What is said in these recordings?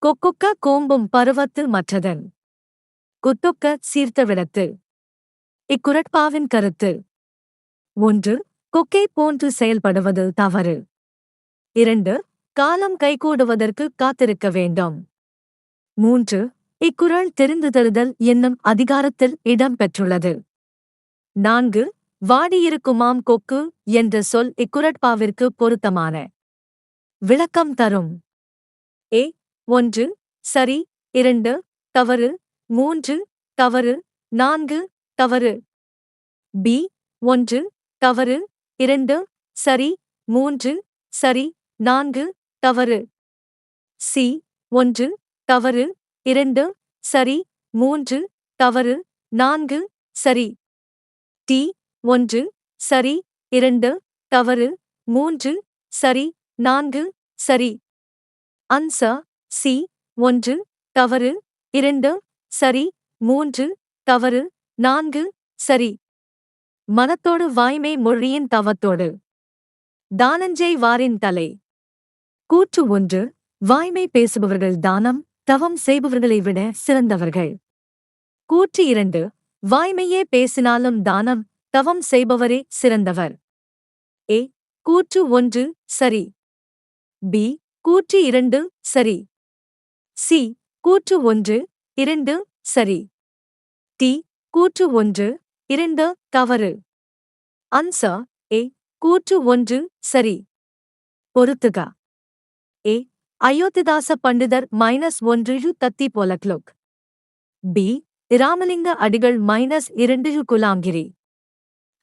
கொக்கொக்க கோம்பும் பருவத்து மற்றதன் குத்தொக்க சீர்த்தவிடத்து. இக்குறட்பாவின் கருத்து: 1. கொக்கை போன்று செயல்படுவது தவறு. 2. காலம் கைகூடுவதற்கு காத்திருக்க வேண்டும். 3. இக்குறள் தெரிந்துதருதல் என்னும் அதிகாரத்தில் இடம் பெற்றுள்ளது. 4. வாடியிருக்குமாம் கொக்கு என்ற சொல் இக்குறட்பாவிற்கு பொருத்தமான விளக்கம் தரும். ஏ 1 சரி, 2 தவறு, 3 தவறு, 4 தவறு. பி 1 தவறு, 2 சரி, 3 சரி, 4 தவறு. சி 1 தவறு, 2 சரி, 3 தவறு, 4 சரி. டி 1 சரி, 2 தவறு, 3 சரி, 4 சரி. ஆன்சர் சி 1 தவறு, 2 சரி, 3 தவறு, 4 சரி. மனத்தோடு வாய்மை மொழியின் தவத்தோடு தானஞ்செய் வாரின் தலை. கூற்று 1. வாய்மை பேசுபவர்கள் தானம் தவம் செய்பவர்களை விட சிறந்தவர்கள். கூற்று 2. வாய்மையே பேசினாலும் தானம் தவம் செய்பவரே சிறந்தவர். ஏ கூற்று 1 சரி. பி கூற்று 2 சரி. சி கூற்று 1 2 சரி. டி கூற்று 1 2 தவறு. ஆன்சர் ஏ கூற்று 1 சரி. பொருத்துக. ஏ அயோத்திதாச பண்டிதர் -1 தத்தி போலக்லுக். B Ramalinga Adigal -2 Gulamgiri.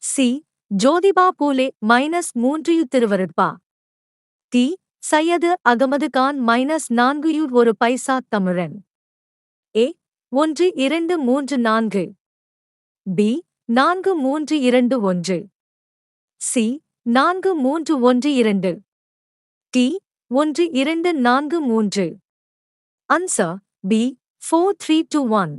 C Jyotiba Phule -3 Thiruvarutpa. D Syed Ahmed Khan -4 Oru Paisa Tamilan. A 1 2 3 4. B 4 3 2 1. C 4 3 1 2. D 1 2 4 3. Answer B 4 3 2 1.